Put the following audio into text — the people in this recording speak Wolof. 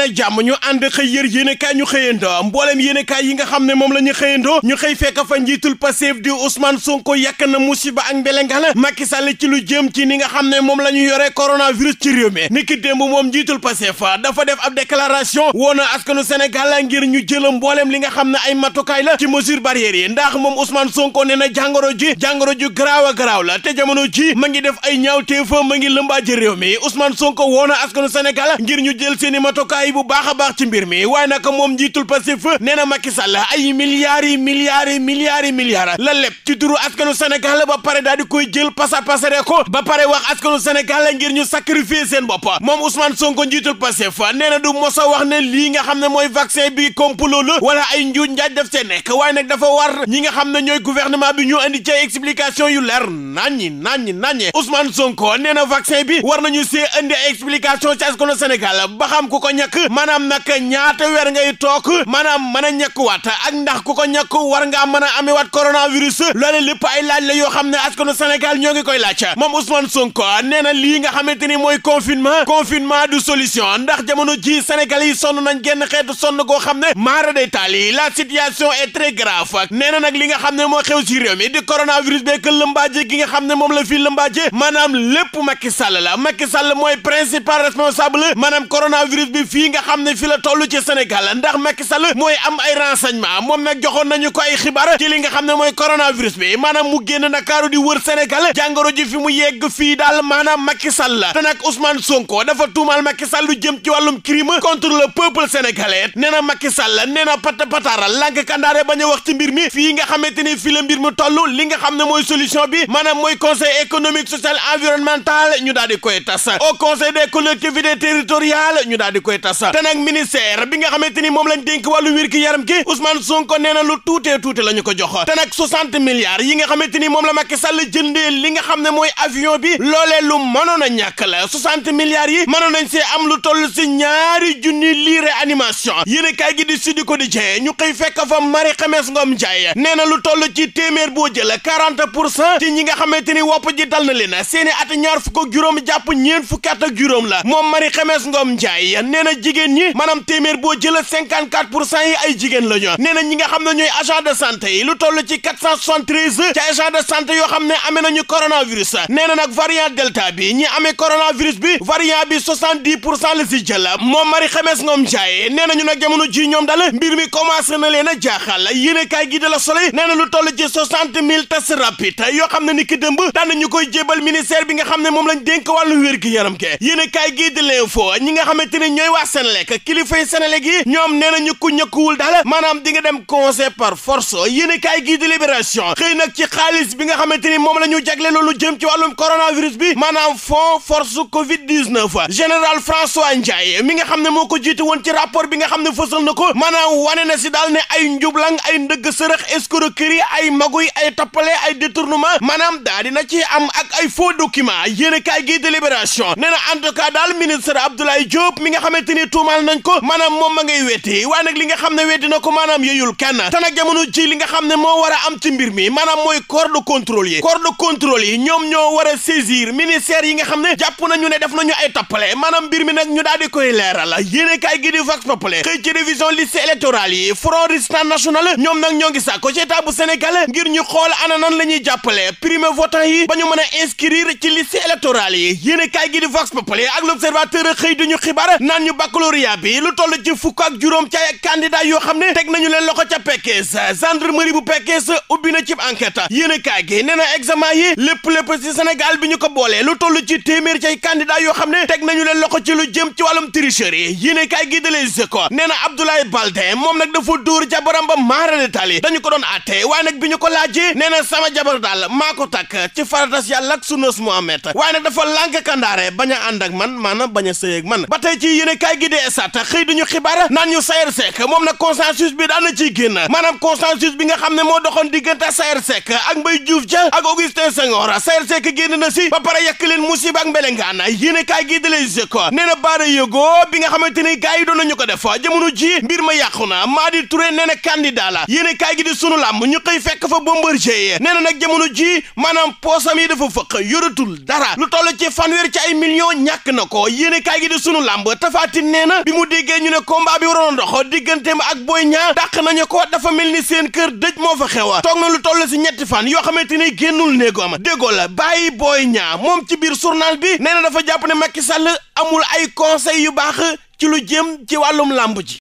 a jàmm ñu ànd xëy yër yéenekaay ñu xëyandoo mbooleem yéenekaay yi nga xam ne moom la ñu xëyandoo ñu xëy fekk fa njiitul Pastef di Ousmane Sonko yàq na musiba ak mbelengal Macky Sall ci lu jëm ci ni nga xam ne moom la ñu yore coronavirus ci réew mi niki démb moom njiitul Pastef dafa def ab déclaration woon na askanu Sénégal ngir ñu jël mbooleem li nga xam ne ay matukaay la ci mesure barrières yi ndax moom Ousmane Sonko nee na jàngoro ju garaaw a garaaw la te jamono ji ma ngi def ay ñaawteef ma ngi lëmbaaji réew mi Ousmane Sonko woon na askanu Sénégal ngir ñu jël seeni matukaay bu baax a baax ci mbir mi waaye nag moom njiitul Pastef nee na Macky Sall ay milliards la lépp ci turu askanu Sénégal ba pare daal di koy jël pasare ko ba pare wax askanu Sénégal ngir ñu sacrifier seen bopp moom Ousmane Sonko njiitul Pastef nee na du mos a wax ne lii nga xam ne mooy vaccin bi complot la wala ay njuuj njaaj def see nekk waaye nag dafa war ñi nga xam ne ñooy gouvernement bi ñu andi ci explication yu leer naññi Ousmane Sonko nee na vaccin bi war nañu see andi ay explication ci askanu Sénégal ba xam ku ko ñàkk maanaam nag ñaata weer ngay toog maanaam mën a ñàkkuwaat ak ndax ku ko ñàkk war ngaa mën a amewaat coronavirus loole lépp ay laaj la yoo xam ne askanu Sénégal ñoo ngi koy laaj moom Ousmane Sonko nee na lii nga xamante ni mooy confinement du solution ndax jamono ji Sénégal yi sonn nañ genn xeetu sonn goo xam ne maara day taali la situation est très grave nee na nag li nga xam ne moo xew ci réew mi di coronavirus beek lëmbaaje gi nga xam ne moom la fii lëmbaaje maanaam lépp Macky Sall la Macky Sall mooy principal responsable maanaam coronavirus bi fii nga xam ne fi la toll ci Sénégal ndax Macky Sall mooy am ay renseignement moom nag joxoon nañu ko ay xibaar ci li nga xam ne mooy coronavirus bi maanaam mu génn Ndakaaru di wër Sénégal jàngoro ji fi mu yegg fii daal maanaam Macky Sall la te nag Ousmane Sonko dafa tuumal Macky Sall lu jëm ci wàllum crime contre le peuple sénégalais nee na Macky Sall nee na pataaral lànk kandaare bañ a wax ci mbir mi fii nga xamante ni fii la mbir mi toll li nga xam ne mooy solution bi maanaam mooy conseil économique social environnemental ñu daal di koy tas au conseil des collectivités territoriales ñu daal di koy tas te nag ministère bi nga xamante ni moom lañ dénk wàllu wér gi yaram gi Ousmane Sonko nee na lu tuutee la ñu ko jox te nag 60 milliards yi nga xamante ni moom la Macky Sall jëndee li nga xam ne mooy avion bi loolee lu mënoon a ñàkk la 60 milliards yi mënoon nañ see am lu toll si 2 junni lii réanimation yéen kay gi di Sud Quotidien ñu xëy fekk fa Marie Khemesse Ngom Ndiaye nee na lu toll ci téeméer boo jël 40% ci ñi nga xamante ni wopp ji dal na leen seeni at ñaar fukk ak juróom jàpp ñeent fukki at ak juróom la moom Marie Khemesse Ngom Ndiaye nee na jigéen ñi maanaam téeméer boo jël 54% yi ay jigéen la ñu nee na ñi nga xam ne ñooy agent de santé yi lu toll ci 473 ci agent de santé yoo xam ne amee nañu coronavirus nee na nag variant delta bi ñi amee coronavirus bi variant bi 70% la si jël moom Marie Khemesse Ngom Ndiaye nee nañu nag jamono ji ñoom dal mbir mi commencé na leen a jaaxal yéene kaay gi de la Soleil nee na lu toll ci 60 000 tests rapides yoo xam ne ni ki dëmb daan nañu koy jébal ministère bi nga xam ne moom lañ dénk wàllu wér gi yaram ke yéene kaay gi de l'info ñi nga xamante ni ñooy waa Senelec kilifay Senelec yi ñoom nee nañu ku ñëkkuwul daal maanaam di nga dem conseil par force yéene kaay gi de Libération xëy nag ci xaalis bi nga xamante ni moom la ñu jagle loolu jëm ci wàllum coronavirus bi maanaam fond force Covid-19 général François Ndiaye mi nga xam ne moo ko jiite woon ci rapport bi nga xam ne fësal na ko maanaam wane na si daal ne ay njublang ay ndëgg sërëx escroquerie ay maguy ay tappale ay détournement maanaam daa dina ci am ak ay faux document yéen a kaay gi de Libération nee na en tout cas daal ministre Abdoulaye Diop mi nga xamante ni tuumaal nañ ko maanaam moom ma ngay wetti waaye nag li nga xam ne wetti na ko maanaam yeyul kenn te nag jamono ji li nga xam ne moo war a am ci mbir mi maanaam mooy corps de contrôle yi ñoom ñoo war a saisir ministère yi nga xam ne jàpp nañu ne def nañu ay tappale maanaam mbir mi nag ñu daal di koy leeral yéen a kaay gi di Vox Populi xëy ci révision liste électorale yi Front Résistance National ñoom nag ñoo ngi sàkko ci état bu Sénégal ngir ñu xool ana nan la ñuy jàppale primo votant yi ba ñu mën a inscrire ci liste électorale yi yéen a kaay gi di Vox Populi ak l'Observateur xëy duñu xibaar naan ñu baccalauréat bi lu toll ci fukk ak juróom ca candidat yoo xam ne teg nañu leen loxo ca Pekes gendarmerie bu Pekes ubbi na ci enquête yéen a kaay gi nee na examen yi lépp ci Sénégal bi ñu ko boolee lu toll ci téeméer cay candidat yoo xam ne teg nañu leen loxo ci lu jëm ci wàllum tricherie yéen a kaay gi de Les Échos nee na Abdoulaye Baldé moom nag dafa dóor jabaram ba maara détaillé dañu ko doon àtte waaye nag bi ñu ko laajee nee na sama jabar daal maa ko takk ci faratas yàlla ak sunnas Muhammad waaye nag dafa lànk kandaare bañ a ànd ak man maanaam bañ a sëy ak man ba tey ci yéene kaay gi dee sat xëy duñu xibaar naan ñu Sayer Seck moom nag consensus bi daan na ciy génn maanaam consensus bi nga xam ne moo doxoon diggante Sayer Seck ak Mbaye Diouf Dia ak Augustin Senghor Sayer Seck génn na si ba pare yàq leen musiba ak mbelengaan yéene kaay gi de Les Échos nee na baara yëgoo bi nga xamante ni gars yi doon nañu ko def jamono ji mbir ma yàqu na Madi Touré nee na candidat la yéene kaay gi di sunu làmb ñu xëy fekk fa Bombardier nee na nag jamono ji maanaam poosam yi dafa fëq yoratul dara lu toll ci fanweer ci ay millions ñàkk na ko yéene kaay gi di sunu làmb Tapha Tine nee na bi mu déggee ñu ne combat bi waroon dox digganteem ak Boy Niang dàq nañu ko dafa mel ni seen kër dëj moo fa xewa toog na lu toll si ñetti fan yoo xamante ni génnul néegam déggoo la bàyyi Boy Niang moom ci biir journal bi nee na dafa jàpp ne Macky Sall amul ay conseil yu baax ci lu jëm ci wàllum làmb ji